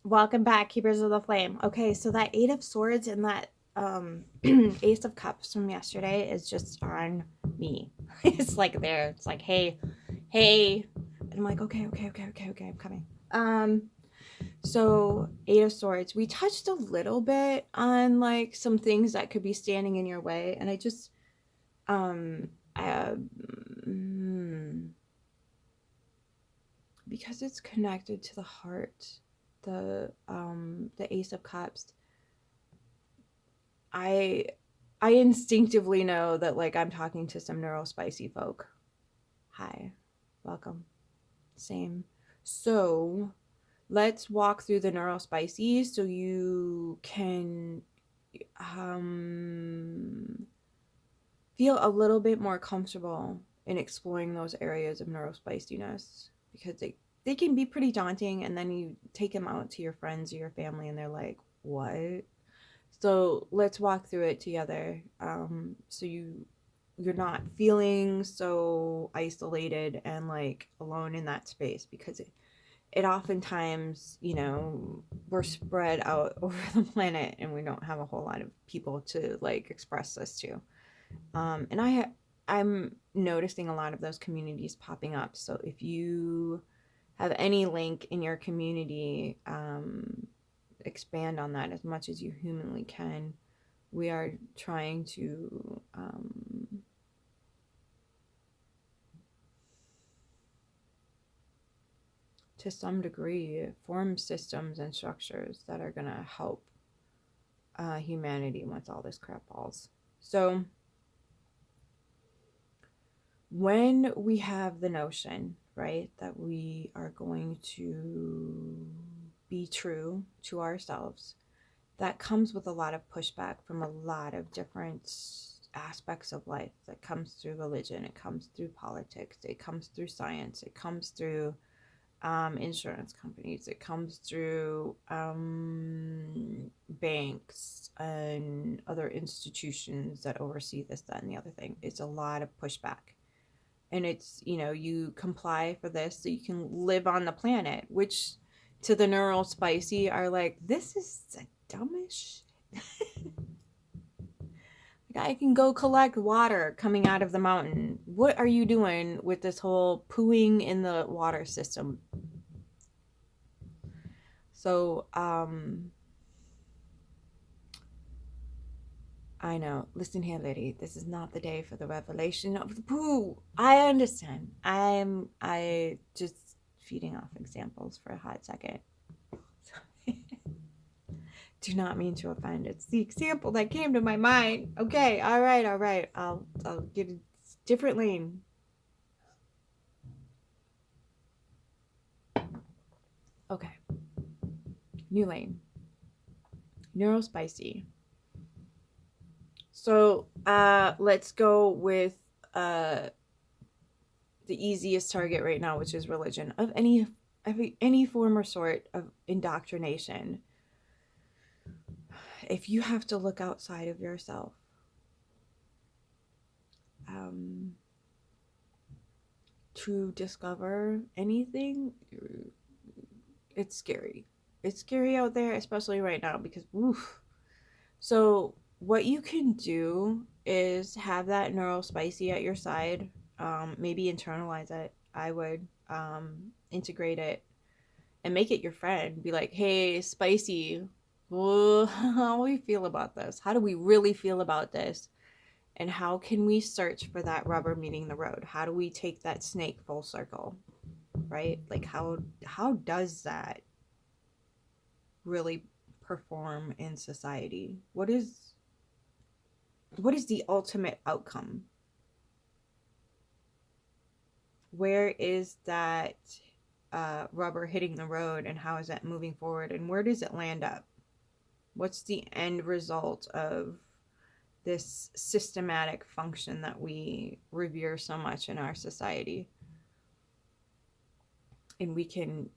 Welcome back, Keepers of the Flame. Okay, so that Eight of Swords and that Ace of Cups from yesterday is just on me. It's like there. It's like, hey, hey. And I'm like, okay, I'm coming. So Eight of Swords. We touched a little bit on like some things that could be standing in your way, and I just um uh, mm, because it's connected to the heart, the Ace of Cups. I I instinctively know that like I'm talking to some neuro spicy folk. Hi, welcome. Same. So let's walk through the neuro spicy so you can um, feel a little bit more comfortable in exploring those areas of neuro spiciness because they can be pretty daunting, and then you take them out to your friends or your family and they're like, what? So let's walk through it together. So you're not feeling so isolated and like alone in that space, because it oftentimes, we're spread out over the planet and we don't have a whole lot of people to like express this to. I'm noticing a lot of those communities popping up. So if you have any link in your community, expand on that as much as you humanly can. We are trying to some degree, form systems and structures that are going to help humanity once all this crap falls. So, when we have the notion, right, that we are going to be true to ourselves, that comes with a lot of pushback from a lot of different aspects of life. That comes through religion, it comes through politics, it comes through science, it comes through insurance companies, it comes through banks and other institutions that oversee this, that, and the other thing. It's a lot of pushback. And it's, you comply for this so you can live on the planet, which to the neural spicy are like, this is the dumbest shit. Like, I can go collect water coming out of the mountain. What are you doing with this whole pooing in the water system? So, I know. Listen here, lady. This is not the day for the revelation of the poo. I understand. I just feeding off examples for a hot second. Do not mean to offend. It's the example that came to my mind. Okay, all right, all right. I'll get a different lane. Okay, new lane. Neurospicy. So let's go with uh the easiest target right now, which is religion of any form or sort of indoctrination. If you have to look outside of yourself, um, to discover anything, it's scary. It's scary out there, especially right now, because woof. So what you can do is have that neural spicy at your side. Maybe internalize it. I would integrate it and make it your friend. Be like, hey, spicy, well, how do we feel about this? How do we really feel about this? And how can we search for that rubber meeting the road? How do we take that snake full circle? Right? Like how does that really perform in society? What is the ultimate outcome? Where is that rubber hitting the road, and how is that moving forward, and where does it land up? What's the end result of this systematic function that we revere so much in our society? And we can,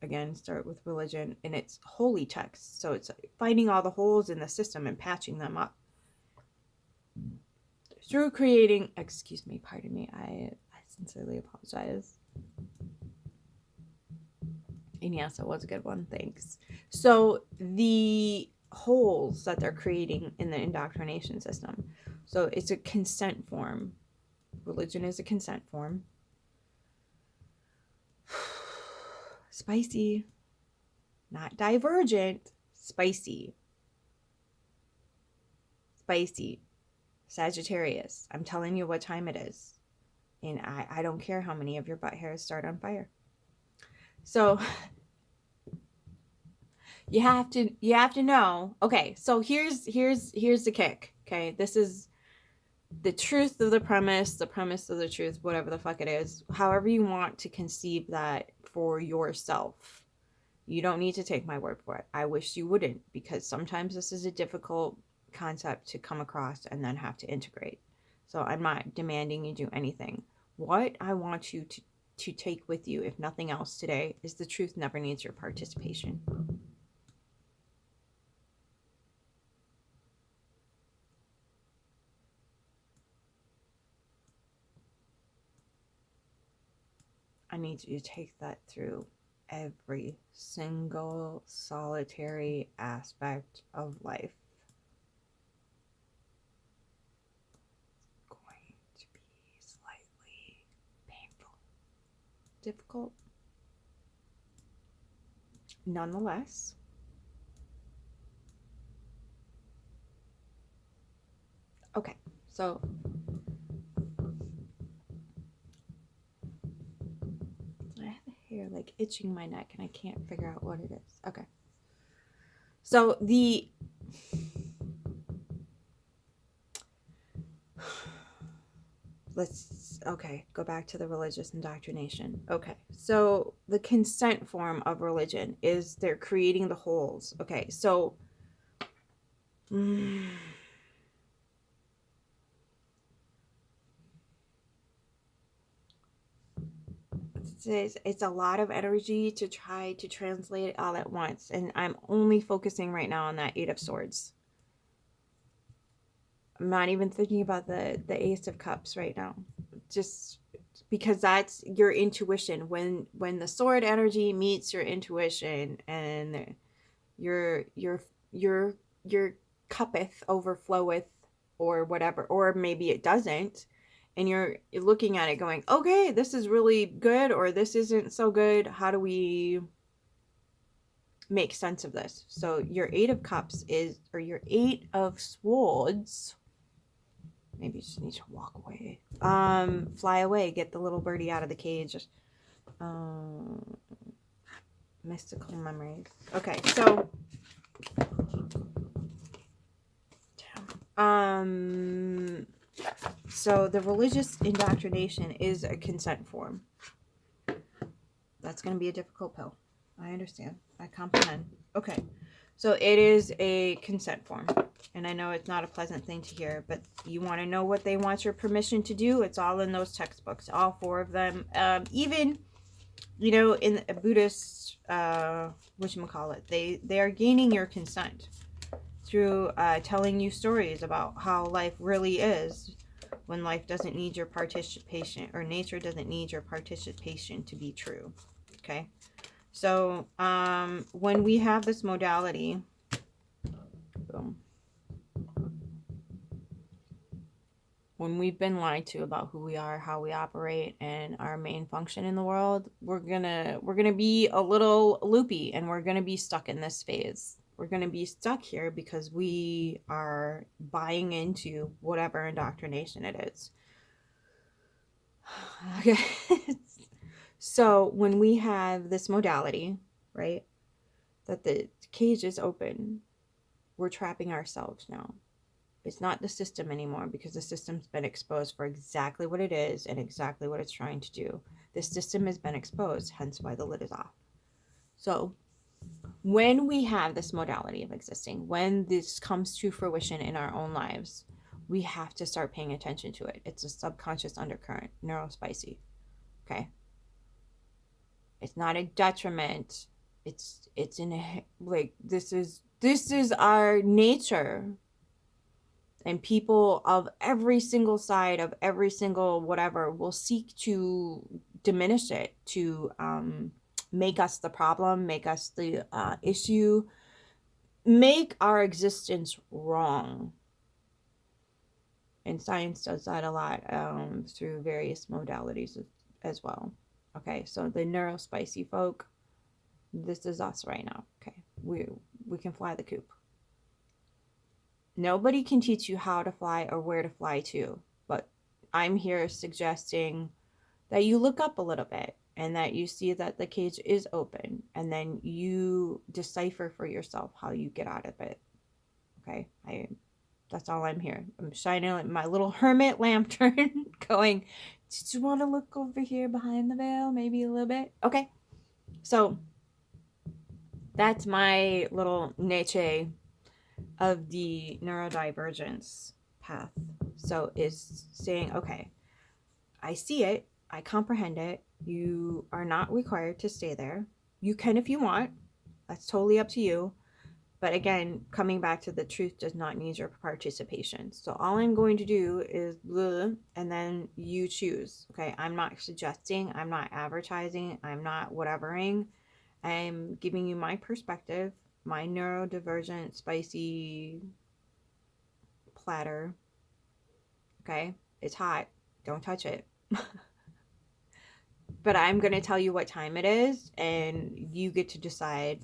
again, start with religion and its holy text. So it's finding all the holes in the system and patching them up through creating, excuse me, pardon me, I sincerely apologize. And yes, it was a good one. Thanks. So the holes that they're creating in the indoctrination system. So it's a consent form. Religion is a consent form. Spicy, not divergent. Spicy. Spicy. Sagittarius. I'm telling you what time it is. And I don't care how many of your butt hairs start on fire. So you have to know. Okay, so here's the kick. Okay, this is the truth of the premise of the truth, whatever the fuck it is, however you want to conceive that for yourself. You don't need to take my word for it. I wish you wouldn't, because sometimes this is a difficult concept to come across and then have to integrate. So I'm not demanding you do anything. What I want you to take with you, if nothing else today, is the truth never needs your participation. I need you to take that through every single solitary aspect of life. It's going to be slightly painful, difficult. Nonetheless, okay, so I have a hair like itching my neck and I can't figure out what it is. Okay. So go back to the religious indoctrination. Okay. So the consent form of religion is they're creating the holes. Okay. So it's a lot of energy to try to translate it all at once, and I'm only focusing right now on that Eight of Swords. I'm not even thinking about the Ace of Cups right now, just because that's your intuition. When the sword energy meets your intuition, and your cuppeth overfloweth, or whatever, or maybe it doesn't, and you're looking at it going, okay, this is really good, or this isn't so good. How do we make sense of this? So your Eight of Cups is, or your Eight of Swords, maybe you just need to walk away, fly away, get the little birdie out of the cage. Mystical memories. Okay, so so the religious indoctrination is a consent form. That's going to be a difficult pill. I understand. I comprehend. Okay. So it is a consent form. And I know it's not a pleasant thing to hear, but you want to know what they want your permission to do? It's all in those textbooks, all four of them. Even, in a Buddhist, whatchamacallit, they are gaining your consent through telling you stories about how life really is, when life doesn't need your participation, or nature doesn't need your participation to be true. Okay. So when we have this modality, boom, when we've been lied to about who we are, how we operate, and our main function in the world, we're gonna be a little loopy, and we're gonna be stuck in this phase. We're gonna be stuck here because we are buying into whatever indoctrination it is. Okay. So when we have this modality, right, that the cage is open, we're trapping ourselves now. It's not the system anymore, because the system's been exposed for exactly what it is and exactly what it's trying to do. The system has been exposed, hence why the lid is off. So when we have this modality of existing, when this comes to fruition in our own lives, we have to start paying attention to it. It's a subconscious undercurrent, neurospicy. Okay. It's not a detriment. It's in a, like, this is our nature. And people of every single side, of every single whatever, will seek to diminish it, to make us the problem, make us the issue, make our existence wrong. And science does that a lot through various modalities as well. Okay, so the neurospicy folk, this is us right now. Okay, we can fly the coop. Nobody can teach you how to fly or where to fly to, but I'm here suggesting that you look up a little bit and that you see that the cage is open, and then you decipher for yourself how you get out of it. Okay, that's all I'm here. I'm shining my little hermit lantern going, did you want to look over here behind the veil? Maybe a little bit. Okay, so that's my little niche of the neurodivergence path. So is saying, okay, I see it, I comprehend it. You are not required to stay there. You can if you want. That's totally up to you. But again, coming back to the truth does not need your participation. So all I'm going to do is blah, and then you choose. Okay, I'm not suggesting, I'm not advertising, I'm not whatevering. I'm giving you my perspective, my neurodivergent, spicy platter. Okay, it's hot. Don't touch it. But I'm going to tell you what time it is, and you get to decide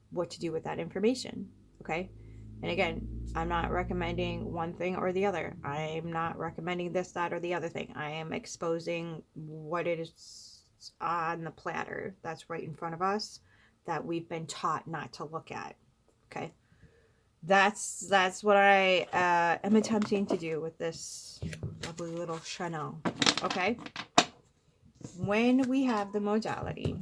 what to do with that information. Okay, and again, I'm not recommending one thing or the other. I'm not recommending this, that, or the other thing. I am exposing what it is on the platter that's right in front of us that we've been taught not to look at. Okay, that's what I am attempting to do with this lovely little Chanel. Okay, when we have the modality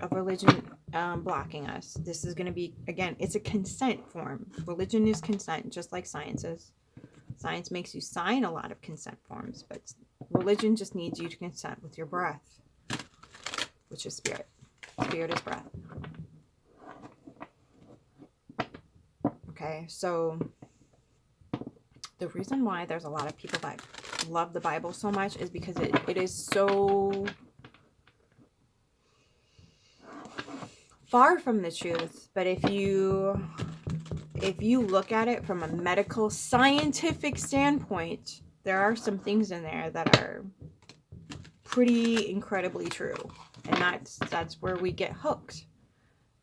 of religion blocking us, this is going to be, again, it's a consent form. Religion is consent, just like science is. Science makes you sign a lot of consent forms, but religion just needs you to consent with your breath, which is spirit. Spirit is breath. Okay, so the reason why there's a lot of people that love the Bible so much is because it is so far from the truth. But if you look at it from a medical scientific standpoint, there are some things in there that are pretty incredibly true, and that's where we get hooked.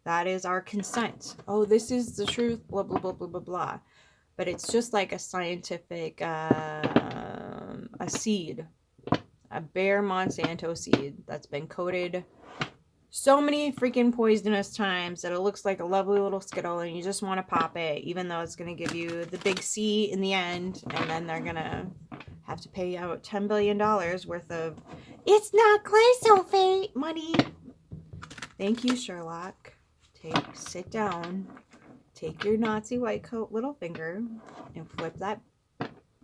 That is our consent. Oh, this is the truth, blah blah blah blah blah blah. But it's just like a scientific a seed, a bare Monsanto seed that's been coated so many freaking poisonous times that it looks like a lovely little Skittle, and you just want to pop it, even though it's going to give you the big C in the end, and then they're going to have to pay out $10 billion worth of it's not glyphosate money. Thank you, Sherlock. Sit down, take your Nazi white coat little finger, and flip that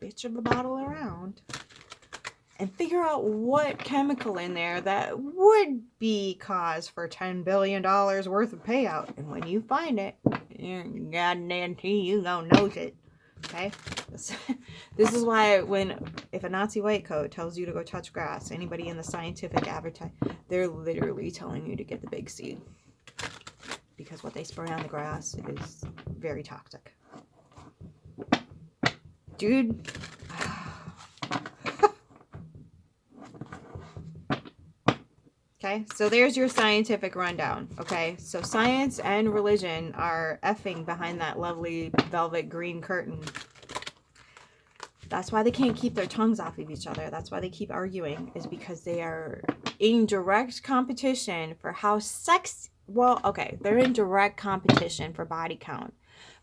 bitch of the bottle around. And figure out what chemical in there that would be cause for $10 billion worth of payout. And when you find it, you guarantee you gonna know it. Okay? This is why if a Nazi white coat tells you to go touch grass, anybody in the scientific advertise, they're literally telling you to get the big seed. Because what they spray on the grass is very toxic. Dude. Okay, so there's your scientific rundown. Okay, so science and religion are effing behind that lovely velvet green curtain. That's why they can't keep their tongues off of each other. That's why they keep arguing, is because they are in direct competition for how they're in direct competition for body count.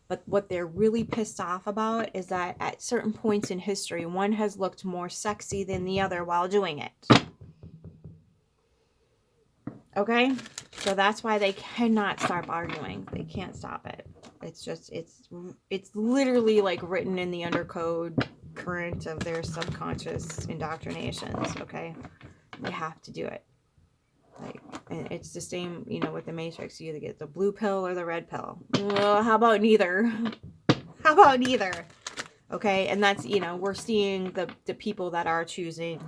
But what they're really pissed off about is that at certain points in history, one has looked more sexy than the other while doing it. Okay? So that's why they cannot stop arguing. They can't stop it. It's just, it's literally like written in the undercode current of their subconscious indoctrinations. Okay? They have to do it. Like, and it's the same, with the Matrix. You either get the blue pill or the red pill. Well, how about neither? How about neither? Okay, and that's, we're seeing the people that are choosing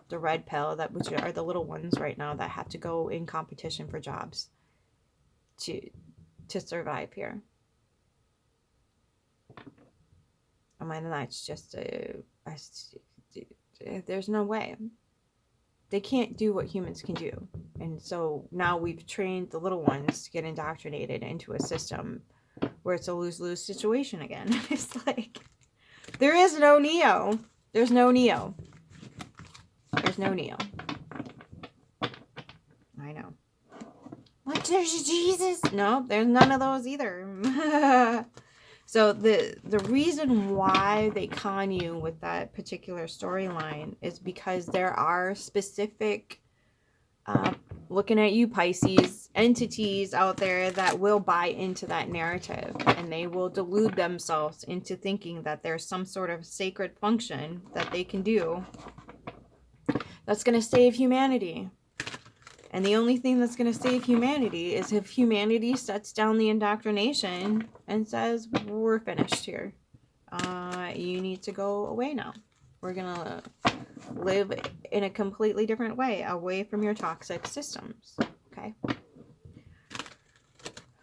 the red pill, that which are the little ones right now that have to go in competition for jobs to survive here. I mean, that's just there's no way. They can't do what humans can do. And so now we've trained the little ones to get indoctrinated into a system where it's a lose-lose situation again. It's like, there is no Neo. There's no Neo. There's no Neo. I know. What? There's Jesus? No, there's none of those either. So the reason why they con you with that particular storyline is because there are specific, looking at you, Pisces, entities out there that will buy into that narrative, and they will delude themselves into thinking that there's some sort of sacred function that they can do that's going to save humanity. And the only thing that's going to save humanity is if humanity sets down the indoctrination and says, we're finished here. You need to go away now. We're going to live in a completely different way, away from your toxic systems. Okay?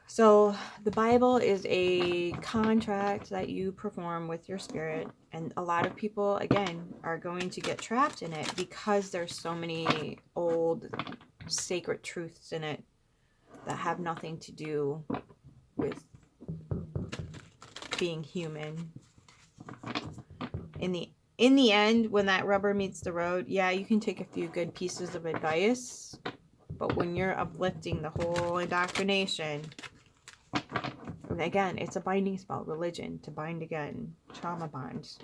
So the Bible is a contract that you perform with your spirit. And a lot of people, again, are going to get trapped in it because there's so many old sacred truths in it that have nothing to do with being human. In the end, when that rubber meets the road, yeah, you can take a few good pieces of advice, but when you're uplifting the whole indoctrination, again, it's a binding spell, religion, to bind again, trauma bonds.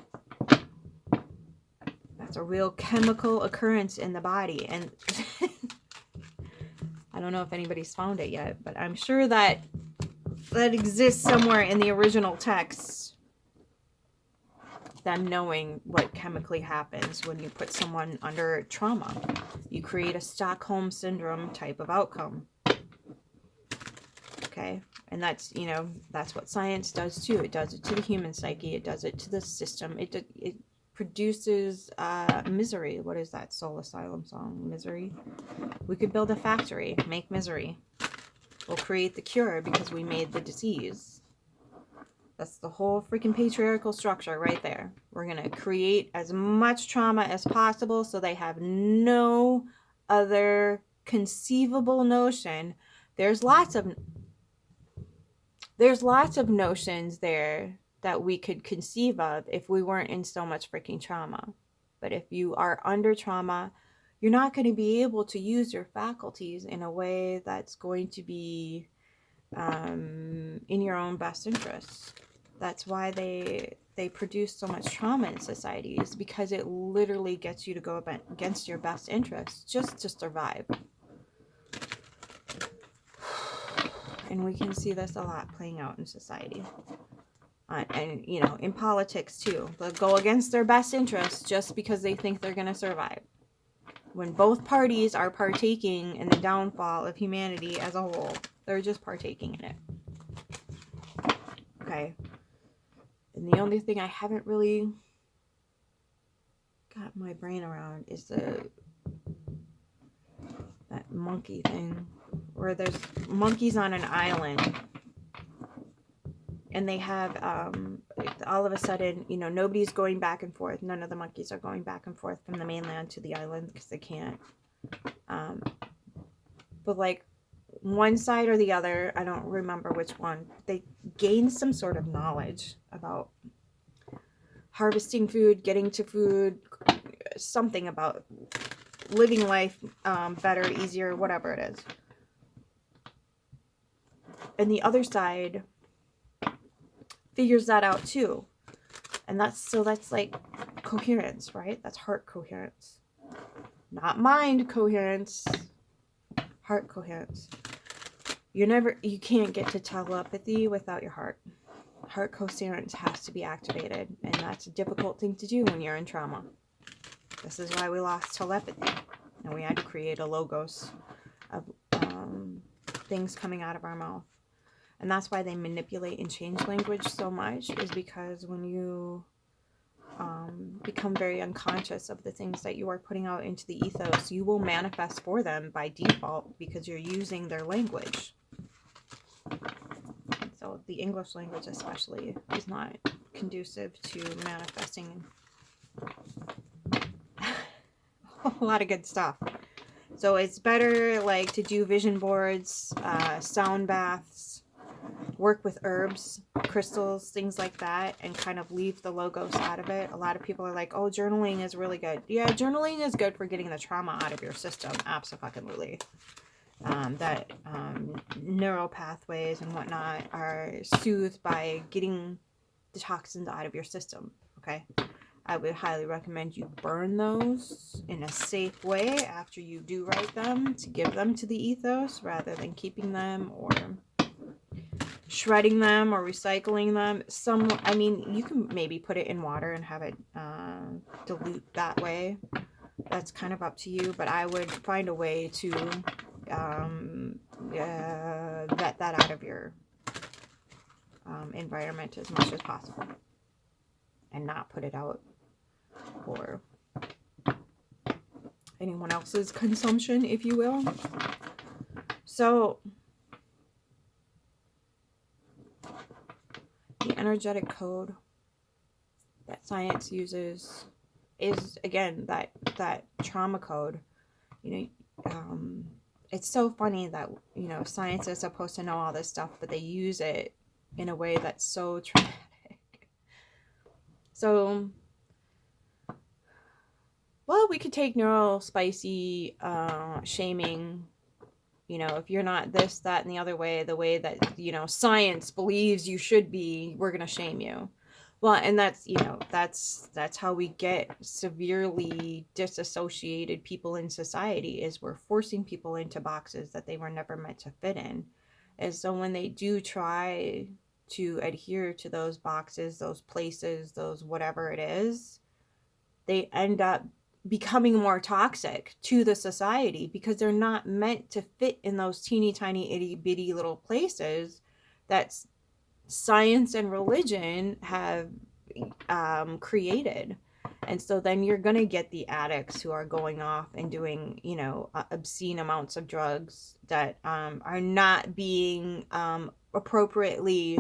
That's a real chemical occurrence in the body, and I don't know if anybody's found it yet, but I'm sure that exists somewhere in the original text. Them knowing what chemically happens when you put someone under trauma. You create a Stockholm Syndrome type of outcome. Okay? And that's, that's what science does too. It does it to the human psyche. It does it to the system. It produces misery. What is that Soul Asylum song? Misery? We could build a factory, make misery. We'll create the cure because we made the disease. That's the whole freaking patriarchal structure right there. We're going to create as much trauma as possible so they have no other conceivable notion. There's lots of notions there that we could conceive of if we weren't in so much freaking trauma. But if you are under trauma, you're not going to be able to use your faculties in a way that's going to be in your own best interest. That's why they produce so much trauma in societies, because it literally gets you to go against your best interests just to survive. And we can see this a lot playing out in society. And, in politics too. They'll go against their best interests just because they think they're going to survive. When both parties are partaking in the downfall of humanity as a whole, they're just partaking in it. Okay. And the only thing I haven't really got my brain around is that monkey thing. Where there's monkeys on an island. And they have, all of a sudden, nobody's going back and forth. None of the monkeys are going back and forth from the mainland to the island because they can't. But like one side or the other, I don't remember which one, they gain some sort of knowledge about harvesting food, getting to food, something about living life better, easier, whatever it is. And the other side figures that out too. And that's like coherence, right? That's heart coherence. Not mind coherence. Heart coherence. You can't get to telepathy without your heart. Heart coherence has to be activated. And that's a difficult thing to do when you're in trauma. This is why we lost telepathy. And we had to create a logos of things coming out of our mouth. And that's why they manipulate and change language so much, is because when you become very unconscious of the things that you are putting out into the ethos, you will manifest for them by default because you're using their language. So the English language especially is not conducive to manifesting a lot of good stuff. So it's better like to do vision boards, sound baths, work with herbs, crystals, things like that, and kind of leave the logos out of it. A lot of people are like, oh, journaling is really good. Yeah, journaling is good for getting the trauma out of your system. Absolutely. That neural pathways and whatnot are soothed by getting the toxins out of your system. Okay. I would highly recommend you burn those in a safe way after you do write them, to give them to the ethos rather than keeping them or shredding them or recycling them. I mean, you can maybe put it in water and have it dilute that way. That's kind of up to you, but I would find a way to vet that out of your environment as much as possible and not put it out for anyone else's consumption, if you will. So the energetic code that science uses is, again, that trauma code. You know, it's so funny that, you know, science is supposed to know all this stuff, but they use it in a way that's so traumatic. So, well, we could take neural spicy shaming. You know, if you're not this, that, and the other way, the way that, you know, science believes you should be, we're going to shame you. Well, and that's, you know, that's how we get severely disassociated people in society, is we're forcing people into boxes that they were never meant to fit in. And so when they do try to adhere to those boxes, those places, those whatever it is, they end up becoming more toxic to the society because they're not meant to fit in those teeny tiny itty bitty little places that science and religion have created. And so then you're going to get the addicts who are going off and doing, you know, obscene amounts of drugs that are not being appropriately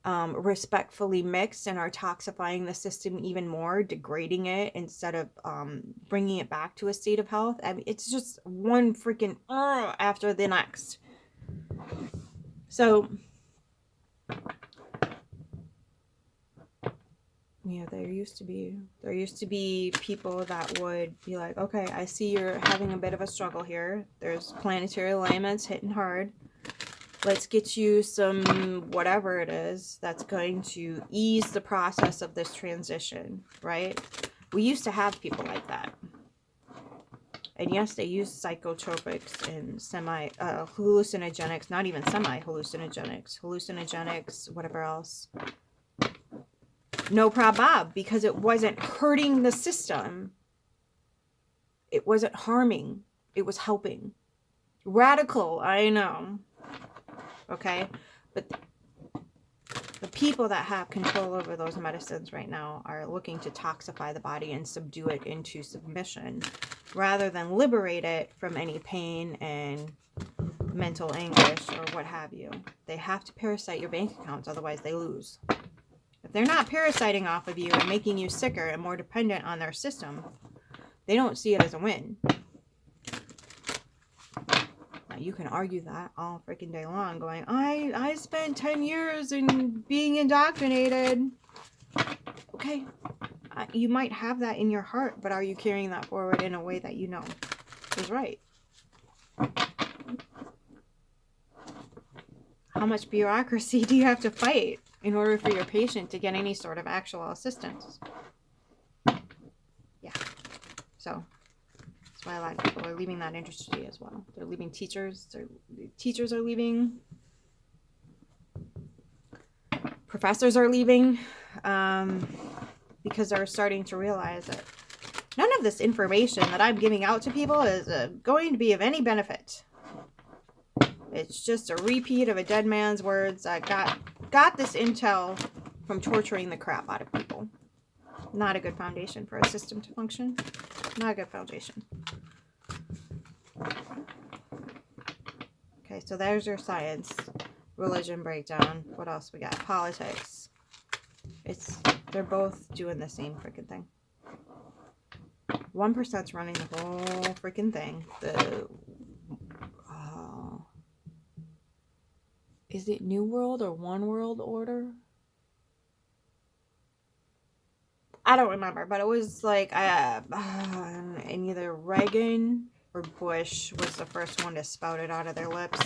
respectfully mixed and are toxifying the system even more, degrading it instead of bringing it back to a state of health. I mean, it's just one freaking after the next. So, yeah, there used to be people that would be like, okay, I see you're having a bit of a struggle here. There's planetary alignments hitting hard. Let's get you some whatever it is that's going to ease the process of this transition, right? We used to have people like that. And yes, they use psychotropics and hallucinogenics, not even hallucinogenics, whatever else. No problem, because it wasn't hurting the system. It wasn't harming. It was helping. Radical, I know. Okay, but the people that have control over those medicines right now are looking to toxify the body and subdue it into submission rather than liberate it from any pain and mental anguish or what have you. They have to parasite your bank accounts, otherwise they lose. If they're not parasiting off of you and making you sicker and more dependent on their system, they don't see it as a win. You can argue that all freaking day long, going, I spent 10 years in being indoctrinated. Okay, you might have that in your heart, but are you carrying that forward in a way that you know is right? How much bureaucracy do you have to fight in order for your patient to get any sort of actual assistance? Yeah, so that's why a lot of people are leaving that industry as well. They're leaving teachers. Teachers are leaving. Professors are leaving because they're starting to realize that none of this information that I'm giving out to people is going to be of any benefit. It's just a repeat of a dead man's words. I got this intel from torturing the crap out of people. Not a good foundation for a system to function. Not a good foundation. Okay, so there's your science, religion breakdown. What else we got? Politics. They're both doing the same freaking thing. 1%'s running the whole freaking thing. Is it New World or One World Order? I don't remember, but it was like and either Reagan or Bush was the first one to spout it out of their lips.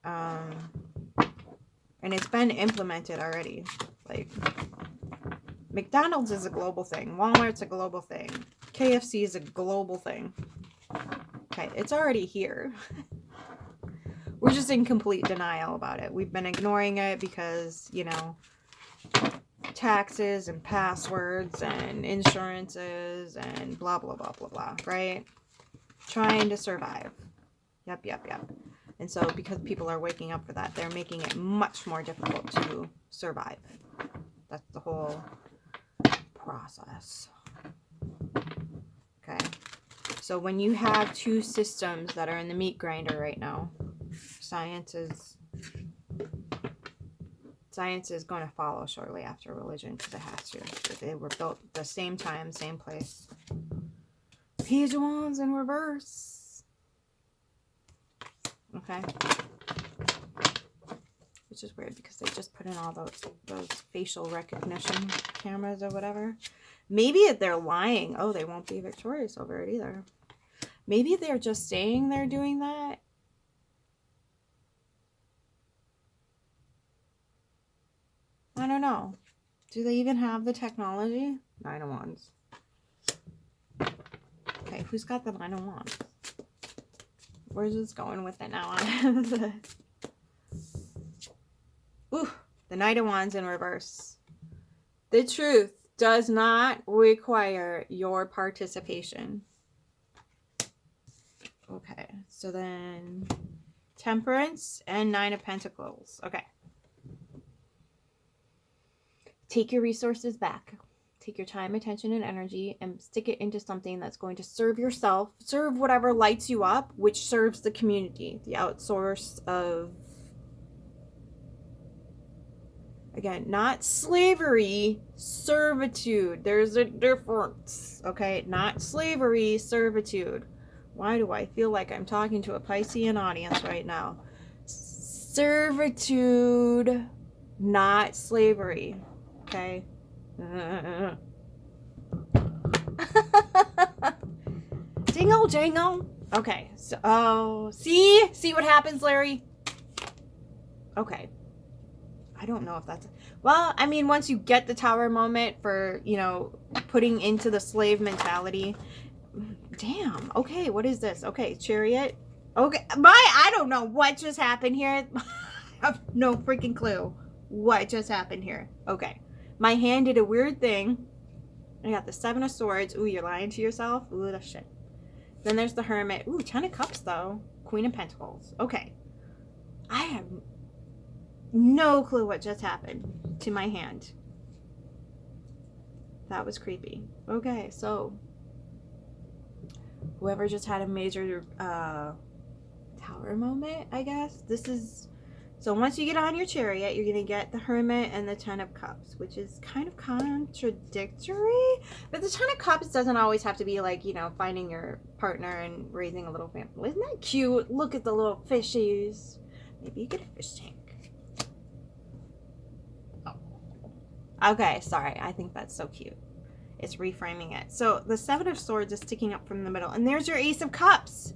And it's been implemented already. Like, McDonald's is a global thing. Walmart's a global thing. KFC is a global thing. Okay, it's already here. We're just in complete denial about it. We've been ignoring it because, you know, taxes and passwords and insurances and blah, blah, blah, blah, blah, right? Trying to survive. Yep. And so because people are waking up for that, they're making it much more difficult to survive. That's the whole process. Okay. So when you have two systems that are in the meat grinder right now, science is going to follow shortly after religion because it has to. They were built at the same time, same place. Page ones in reverse. Okay. Which is weird because they just put in all those facial recognition cameras or whatever. Maybe they're lying. Oh, they won't be victorious over it either. Maybe they're just saying they're doing that. I don't know. Do they even have the technology? 901s. Okay, who's got the 901s? Where's this going with it now? Ooh, the Knight of Wands in reverse. The truth does not require your participation. Okay, so then Temperance and 9 of Pentacles. Okay. Take your resources back. Take your time, attention, and energy and stick it into something that's going to serve yourself, serve whatever lights you up, which serves the community. The outsource of, again, not slavery, servitude. There's a difference, okay? Not slavery, servitude. Why do I feel like I'm talking to a Piscean audience right now? Servitude, not slavery, okay? Jingle, jingle. Okay, so, oh, see what happens, Larry? Okay. I don't know if that's, well, I mean, once you get the tower moment for, you know, putting into the slave mentality. Damn. Okay, what is this? Okay, Chariot. Okay, I don't know what just happened here. I have no freaking clue what just happened here. Okay. My hand did a weird thing. I got the 7 of Swords. Ooh, you're lying to yourself. Ooh, that's shit. Then there's the Hermit. Ooh, 10 of Cups, though. Queen of Pentacles. Okay. I have no clue what just happened to my hand. That was creepy. Okay, so whoever just had a major tower moment, I guess. This is, so once you get on your Chariot, you're going to get the Hermit and the 10 of Cups, which is kind of contradictory. But the 10 of Cups doesn't always have to be like, you know, finding your partner and raising a little family. Isn't that cute? Look at the little fishies. Maybe you get a fish tank. Oh. Okay, sorry. I think that's so cute. It's reframing it. So the 7 of Swords is sticking up from the middle. And there's your Ace of Cups.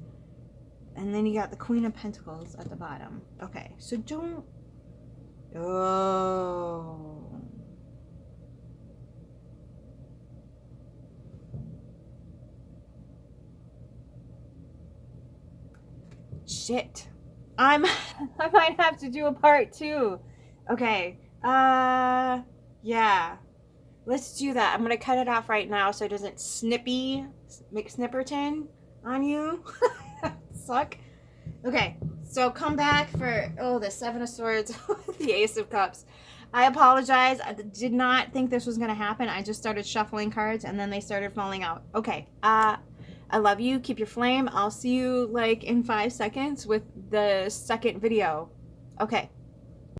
And then you got the Queen of Pentacles at the bottom. Okay, so don't... Oh. Shit. I might have to do a part 2. Okay. Yeah. Let's do that. I'm going to cut it off right now so it doesn't make snipperton on you. Suck. Okay, so come back for, the 7 of Swords, the Ace of Cups. I apologize. I did not think this was going to happen. I just started shuffling cards and then they started falling out. Okay. I love you. Keep your flame. I'll see you like in 5 seconds with the second video. Okay.